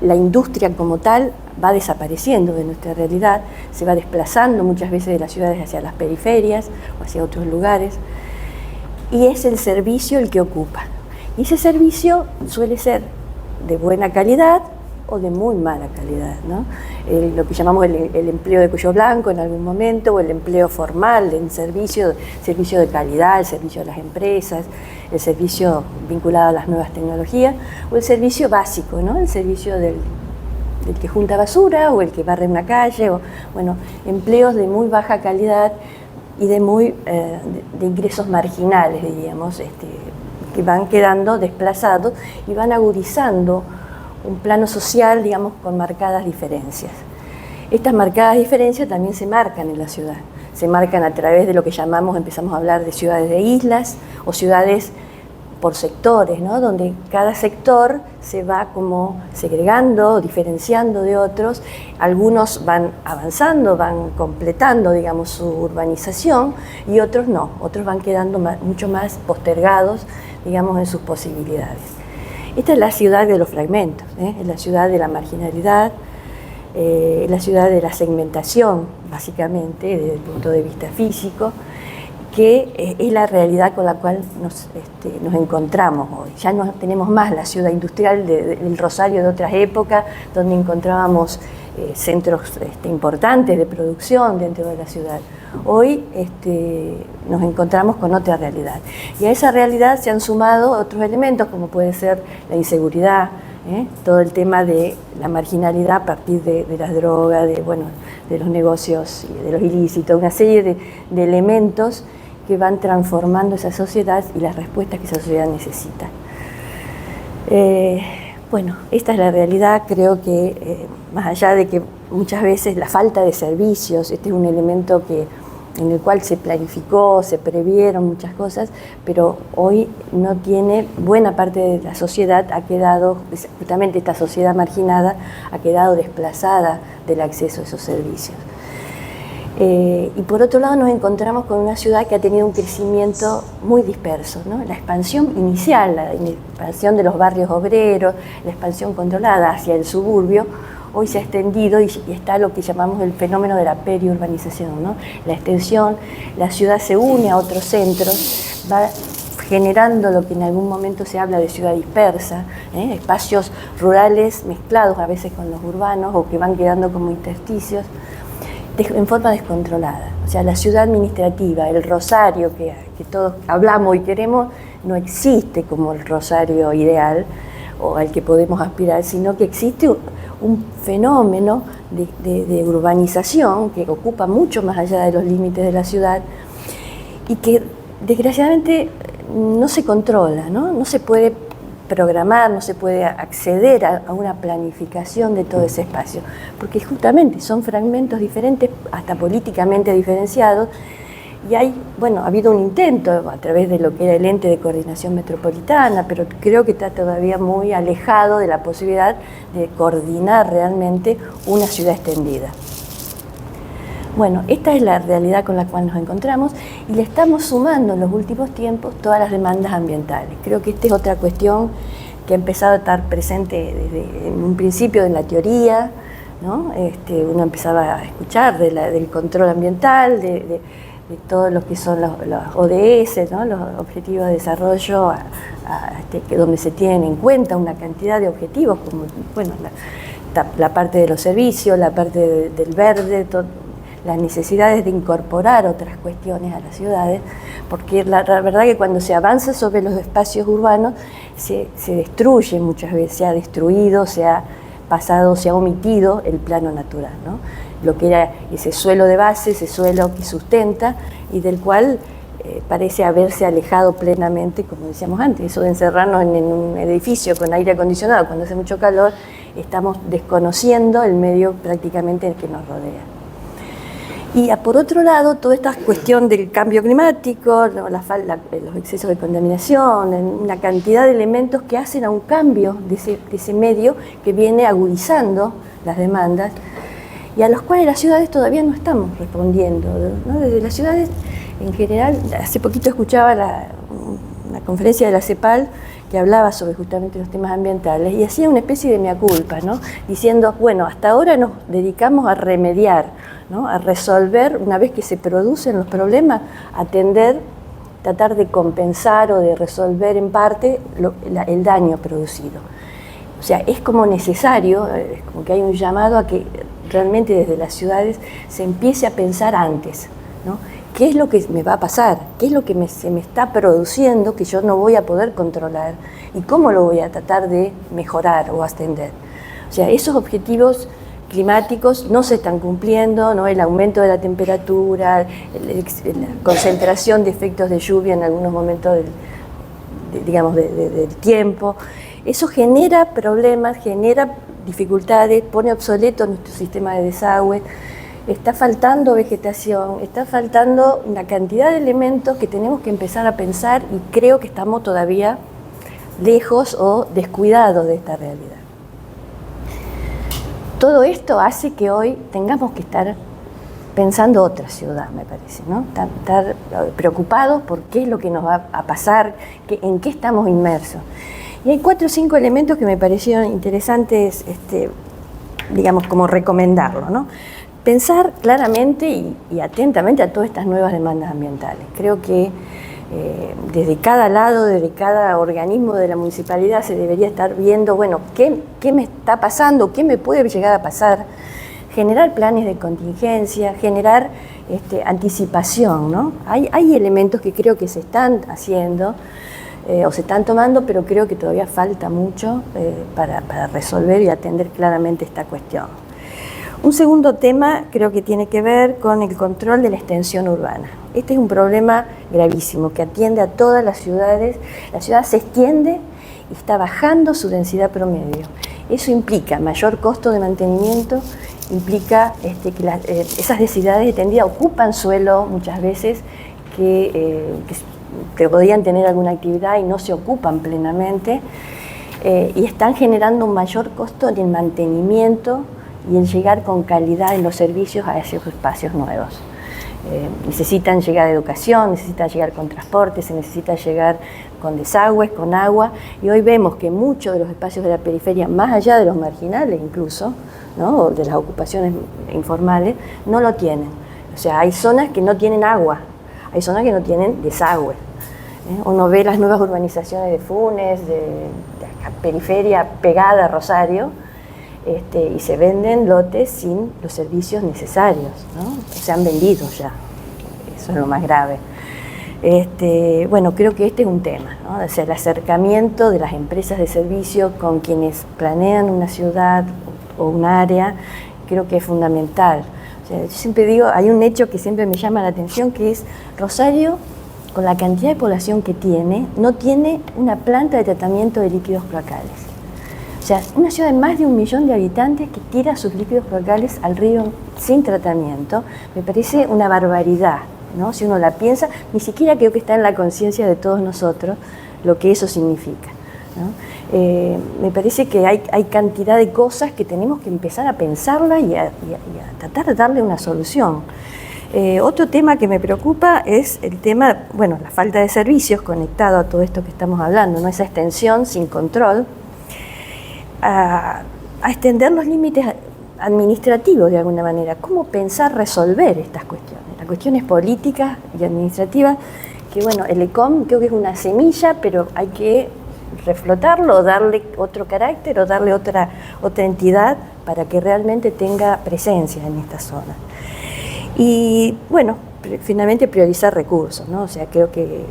la industria como tal va desapareciendo de nuestra realidad, se va desplazando muchas veces de las ciudades hacia las periferias o hacia otros lugares, y es el servicio el que ocupa. Y ese servicio suele ser de buena calidad o de muy mala calidad, ¿no? Lo que llamamos el empleo de cuello blanco en algún momento, o el empleo formal en servicio de calidad, el servicio a las empresas, el servicio vinculado a las nuevas tecnologías, o el servicio básico, ¿no? El servicio del que junta basura o el que barre una calle, o bueno, empleos de muy baja calidad y de ingresos marginales, diríamos, que van quedando desplazados y van agudizando un plano social, digamos, con marcadas diferencias. Estas marcadas diferencias también se marcan en la ciudad. Se marcan a través de lo que empezamos a hablar de ciudades de islas o ciudades por sectores, ¿no? Donde cada sector se va como segregando, diferenciando de otros. Algunos van avanzando, van completando, digamos, su urbanización, y otros no. Otros van quedando mucho más postergados, digamos, en sus posibilidades. Esta es la ciudad de los fragmentos, es la ciudad de la marginalidad, la ciudad de la segmentación, básicamente, desde el punto de vista físico, que es la realidad con la cual nos encontramos hoy. Ya no tenemos más la ciudad industrial del Rosario de otras épocas, donde encontrábamos centros importantes de producción dentro de la ciudad. Hoy nos encontramos con otra realidad, y a esa realidad se han sumado otros elementos, como puede ser la inseguridad, todo el tema de la marginalidad a partir de las drogas, de los negocios, de los ilícitos, una serie de elementos que van transformando esa sociedad y las respuestas que esa sociedad necesita. Esta es la realidad. Creo que más allá de que muchas veces la falta de servicios, este es un elemento en el cual se planificó, se previeron muchas cosas, pero hoy no tiene, buena parte de la sociedad ha quedado, justamente esta sociedad marginada, ha quedado desplazada del acceso a esos servicios. Y por otro lado nos encontramos con una ciudad que ha tenido un crecimiento muy disperso, ¿no? La expansión inicial, la expansión de los barrios obreros, la expansión controlada hacia el suburbio, hoy se ha extendido y está lo que llamamos el fenómeno de la periurbanización, ¿no? La extensión, la ciudad se une a otros centros, va generando lo que en algún momento se habla de ciudad dispersa, espacios rurales mezclados a veces con los urbanos o que van quedando como intersticios, en forma descontrolada. O sea, la ciudad administrativa, el Rosario que todos hablamos y queremos, no existe como el Rosario ideal o al que podemos aspirar, sino que existe un fenómeno de urbanización que ocupa mucho más allá de los límites de la ciudad y que desgraciadamente no se controla, ¿no? No se puede programar, no se puede acceder a una planificación de todo ese espacio, porque justamente son fragmentos diferentes, hasta políticamente diferenciados, y ha habido un intento a través de lo que era el ente de coordinación metropolitana, pero creo que está todavía muy alejado de la posibilidad de coordinar realmente una ciudad extendida. Bueno, esta es la realidad con la cual nos encontramos y le estamos sumando en los últimos tiempos todas las demandas ambientales. Creo que esta es otra cuestión que ha empezado a estar presente desde en un principio en la teoría, ¿no? Uno empezaba a escuchar del control ambiental, de todo lo que son los ODS, ¿no? Los Objetivos de Desarrollo, donde se tienen en cuenta una cantidad de objetivos, como la parte de los servicios, la parte del verde, las necesidades de incorporar otras cuestiones a las ciudades, porque la verdad que cuando se avanza sobre los espacios urbanos se destruye muchas veces, se ha destruido, se ha pasado, se ha omitido el plano natural, ¿no? Lo que era ese suelo de base, ese suelo que sustenta y del cual parece haberse alejado plenamente, como decíamos antes, eso de encerrarnos en un edificio con aire acondicionado cuando hace mucho calor, estamos desconociendo el medio prácticamente que nos rodea. Y por otro lado, toda esta cuestión del cambio climático, ¿no? Los excesos de contaminación, una cantidad de elementos que hacen a un cambio de ese medio que viene agudizando las demandas y a los cuales las ciudades todavía no estamos respondiendo, ¿no? Desde las ciudades en general, hace poquito escuchaba una conferencia de la CEPAL que hablaba sobre justamente los temas ambientales y hacía una especie de mea culpa, ¿no? Diciendo, bueno, hasta ahora nos dedicamos a remediar, ¿no? A resolver, una vez que se producen los problemas, atender, tratar de compensar o de resolver en parte el daño producido. O sea, es como necesario, es como que hay un llamado a que realmente desde las ciudades se empiece a pensar antes, ¿no? ¿Qué es lo que me va a pasar? ¿Qué es lo que se me está produciendo que yo no voy a poder controlar? ¿Y cómo lo voy a tratar de mejorar o atender? O sea, esos objetivos climáticos no se están cumpliendo, ¿no? El aumento de la temperatura, la concentración de efectos de lluvia en algunos momentos del tiempo. Eso genera problemas, genera dificultades, pone obsoleto nuestro sistema de desagüe. Está faltando vegetación, está faltando una cantidad de elementos que tenemos que empezar a pensar y creo que estamos todavía lejos o descuidados de esta realidad. Todo esto hace que hoy tengamos que estar pensando otra ciudad, me parece, ¿no? Estar preocupados por qué es lo que nos va a pasar, en qué estamos inmersos. Y hay 4 o 5 elementos que me parecieron interesantes, digamos, como recomendarlo, ¿no? Pensar claramente y atentamente a todas estas nuevas demandas ambientales. Creo que desde cada lado, desde cada organismo de la municipalidad se debería estar viendo, bueno, qué me está pasando, qué me puede llegar a pasar, generar planes de contingencia, generar anticipación, ¿no? Hay elementos que creo que se están haciendo o se están tomando, pero creo que todavía falta mucho para resolver y atender claramente esta cuestión. Un segundo tema creo que tiene que ver con el control de la extensión urbana. Este es un problema gravísimo que atiende a todas las ciudades. La ciudad se extiende y está bajando su densidad promedio. Eso implica mayor costo de mantenimiento, implica que esas densidades extendidas ocupan suelo muchas veces que podrían tener alguna actividad y no se ocupan plenamente y están generando un mayor costo en el mantenimiento y en llegar con calidad en los servicios a esos espacios nuevos. Necesitan llegar a educación, necesitan llegar con transporte, se necesita llegar con desagües, con agua, y hoy vemos que muchos de los espacios de la periferia, más allá de los marginales incluso, ¿no? O de las ocupaciones informales, no lo tienen. O sea, hay zonas que no tienen agua, hay zonas que no tienen desagüe. Uno ve las nuevas urbanizaciones de Funes, de la periferia pegada a Rosario, y se venden lotes sin los servicios necesarios, ¿no? Se han vendido ya, eso es lo más grave. Bueno, creo que este es un tema, ¿no? O sea, el acercamiento de las empresas de servicio con quienes planean una ciudad o un área, creo que es fundamental. O sea, yo siempre digo, hay un hecho que siempre me llama la atención, que es Rosario, con la cantidad de población que tiene, no tiene una planta de tratamiento de líquidos cloacales. O sea, una ciudad de más de 1 millón de habitantes que tira sus líquidos cloacales al río sin tratamiento, me parece una barbaridad, ¿no? Si uno la piensa, ni siquiera creo que está en la conciencia de todos nosotros lo que eso significa, ¿no? Me parece que hay cantidad de cosas que tenemos que empezar a pensarlas y a tratar de darle una solución. Otro tema que me preocupa es el tema, bueno, la falta de servicios conectado a todo esto que estamos hablando, ¿no? Esa extensión sin control, a extender los límites administrativos de alguna manera. ¿Cómo pensar resolver estas cuestiones? Las cuestiones políticas y administrativas, que bueno, el ECOM creo que es una semilla, pero hay que reflotarlo, darle otro carácter o darle otra entidad para que realmente tenga presencia en esta zona. Y bueno, finalmente priorizar recursos, ¿no? O sea, creo que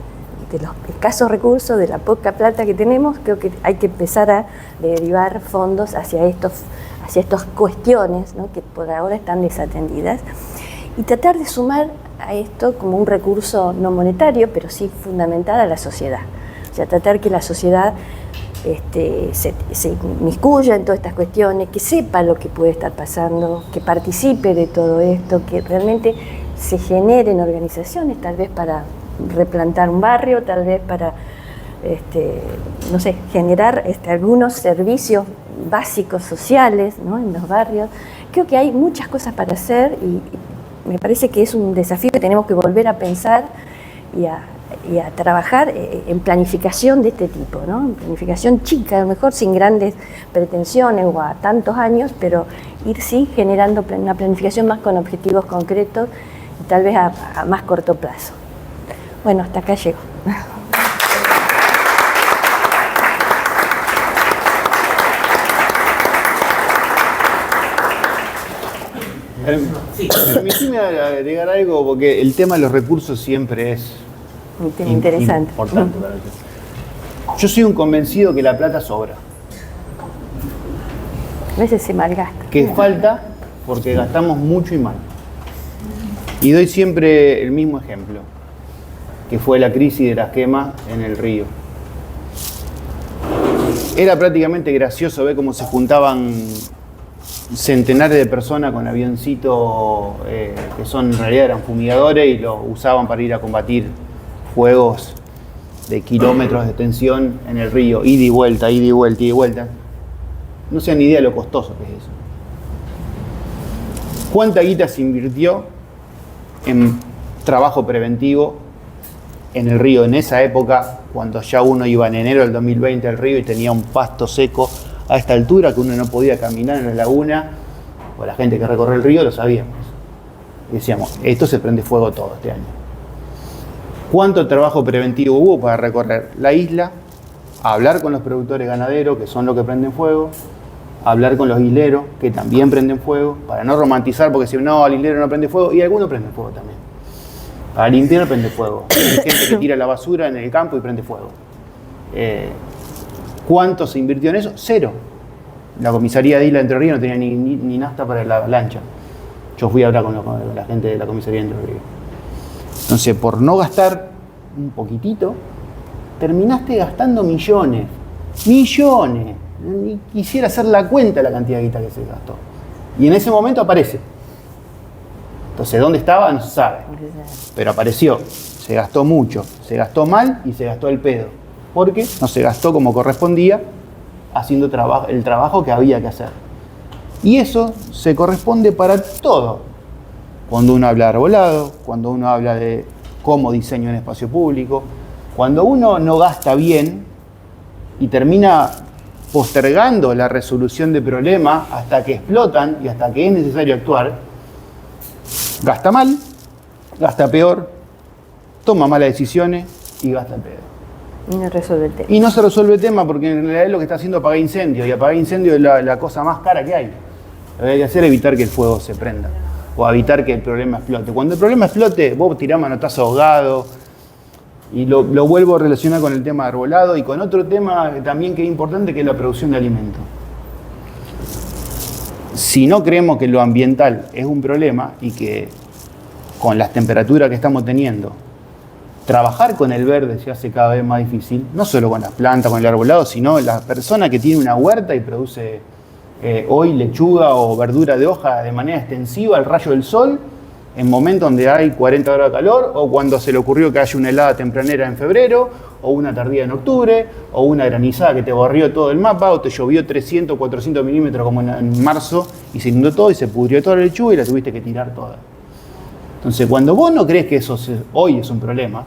de los escasos recursos, de la poca plata que tenemos, creo que hay que empezar a derivar fondos hacia estas cuestiones, ¿no? Que por ahora están desatendidas, y tratar de sumar a esto como un recurso no monetario, pero sí fundamental a la sociedad. O sea, tratar que la sociedad se inmiscuya en todas estas cuestiones, que sepa lo que puede estar pasando, que participe de todo esto, que realmente se generen organizaciones, tal vez para replantar un barrio, tal vez para, no sé, generar algunos servicios básicos sociales, ¿no?, en los barrios. Creo que hay muchas cosas para hacer y me parece que es un desafío que tenemos que volver a pensar y a trabajar en planificación de este tipo, ¿no? En planificación chica, a lo mejor sin grandes pretensiones o a tantos años, pero ir sí generando una planificación más con objetivos concretos y tal vez a más corto plazo. Bueno, hasta acá llego. Permitime agregar algo, porque el tema de los recursos siempre es Un tema interesante. importante para el tema. Yo soy un convencido que la plata sobra, A veces se malgasta. que falta porque gastamos mucho y mal. Y doy siempre el mismo ejemplo, que fue la crisis de las quemas en el río. Era prácticamente gracioso ver cómo se juntaban centenares de personas con avioncitos que en realidad eran fumigadores y los usaban para ir a combatir fuegos de kilómetros de extensión en el río, ida y vuelta, ida y vuelta, ida y vuelta. No se dan ni idea de lo costoso que es eso. ¿Cuánta guita se invirtió en trabajo preventivo en el río en esa época, cuando ya uno iba en enero del 2020 al río y tenía un pasto seco a esta altura, que uno no podía caminar en la laguna, o la gente que recorre el río lo sabíamos? Y decíamos, esto se prende fuego todo este año. ¿Cuánto trabajo preventivo hubo para recorrer la isla, hablar con los productores ganaderos, que son los que prenden fuego, hablar con los isleros, que también prenden fuego, para no romantizar, porque si no, el islero no prende fuego, y algunos prenden fuego también. Para limpiar prende fuego. Hay gente que tira la basura en el campo y prende fuego. ¿Cuánto se invirtió en eso? Cero. La comisaría de Isla de Entre Ríos no tenía ni nafta para la lancha. Yo fui a hablar con la gente de la comisaría de Entre Ríos. Entonces, por no gastar un poquitito, terminaste gastando millones. ¡Millones! Ni quisiera hacer la cuenta de la cantidad de guita que se gastó. Y en ese momento aparece. Entonces, ¿dónde estaba? No se sabe. Pero apareció. Se gastó mucho, se gastó mal y se gastó el pedo. Porque no se gastó como correspondía haciendo el trabajo que había que hacer. Y eso se corresponde para todo. Cuando uno habla de arbolado, cuando uno habla de cómo diseño un espacio público, cuando uno no gasta bien y termina postergando la resolución de problemas hasta que explotan y hasta que es necesario actuar, gasta mal, gasta peor, toma malas decisiones y gasta peor. Y no resuelve el tema. Y no se resuelve el tema porque en realidad lo que está haciendo es apagar incendios, y apagar incendios es la cosa más cara que hay. Lo que hay que hacer es evitar que el fuego se prenda o evitar que el problema explote. Cuando el problema explote, vos tirás manotazo ahogado. Y lo vuelvo a relacionar con el tema de arbolado y con otro tema también que es importante, que es la producción de alimentos. Si no creemos que lo ambiental es un problema y que con las temperaturas que estamos teniendo, trabajar con el verde se hace cada vez más difícil, no solo con las plantas, con el arbolado, sino la persona que tiene una huerta y produce hoy lechuga o verdura de hoja de manera extensiva al rayo del sol, en momentos donde hay 40 grados de calor, o cuando se le ocurrió que haya una helada tempranera en febrero, o una tardía en octubre, o una granizada que te barrió todo el mapa, o te llovió 300, 400 milímetros como en marzo, y se inundó todo y se pudrió toda la lechuga y la tuviste que tirar toda. Entonces, cuando vos no crees que eso hoy es un problema,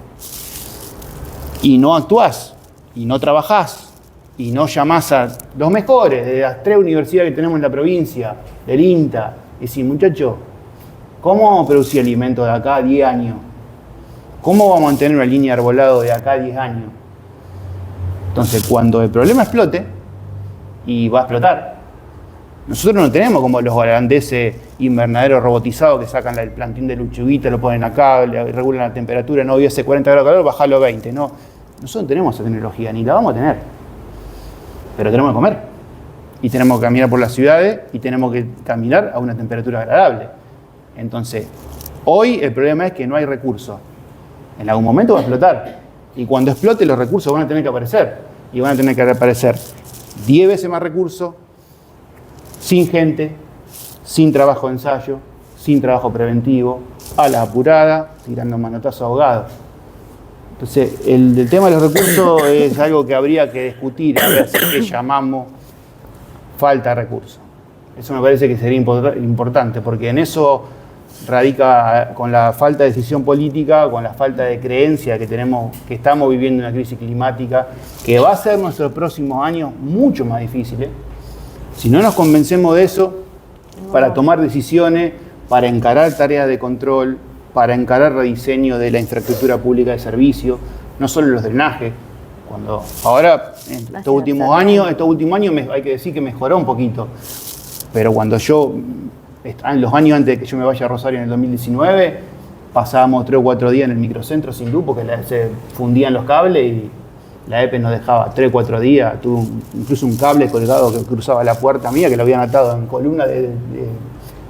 y no actuás, y no trabajás, y no llamás a los mejores de las 3 universidades que tenemos en la provincia, del INTA, y decís, muchachos, ¿cómo vamos a producir alimentos de acá a 10 años? ¿Cómo vamos a mantener una línea de arbolado de acá a 10 años? Entonces, cuando el problema explote, y va a explotar, nosotros no tenemos como los holandeses invernaderos robotizados que sacan el plantín de lechuguita, lo ponen acá, le regulan la temperatura, no hubiese 40 grados de calor, bajalo a 20. No, nosotros no tenemos esa tecnología, ni la vamos a tener. Pero tenemos que comer. Y tenemos que caminar por las ciudades y tenemos que caminar a una temperatura agradable. Entonces, Hoy el problema es que no hay recursos. En algún momento va a explotar. Y cuando explote los recursos van a tener que aparecer. Y van a tener que aparecer 10 veces más recursos, sin gente, sin trabajo de ensayo, sin trabajo preventivo, a la apurada, tirando manotazo ahogado. Entonces, el tema de los recursos es algo que habría que discutir, a ver qué llamamos falta de recursos. Eso me parece que sería importante, porque en eso radica, con la falta de decisión política, con la falta de creencia que tenemos, que estamos viviendo una crisis climática, que va a ser nuestros próximos años mucho más difíciles. Si no nos convencemos de eso, para tomar decisiones, para encarar tareas de control, para encarar rediseño de la infraestructura pública de servicio, no solo los drenajes. Cuando ahora, en estos últimos años hay que decir que mejoró un poquito. Pero cuando en los años antes de que yo me vaya a Rosario en el 2019, pasábamos 3 o 4 días en el microcentro sin luz porque se fundían los cables y la EPE nos dejaba 3 o 4 días. Tuve incluso un cable colgado que cruzaba la puerta mía, que lo habían atado en columna de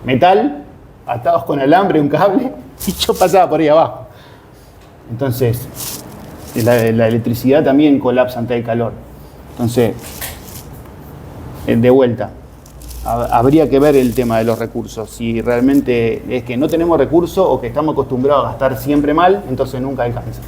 metal, atados con alambre, un cable, y yo pasaba por ahí abajo. Entonces, la electricidad también colapsa ante el calor. Entonces, de vuelta, habría que ver el tema de los recursos. Si realmente es que no tenemos recursos o que estamos acostumbrados a gastar siempre mal, entonces nunca alcanza.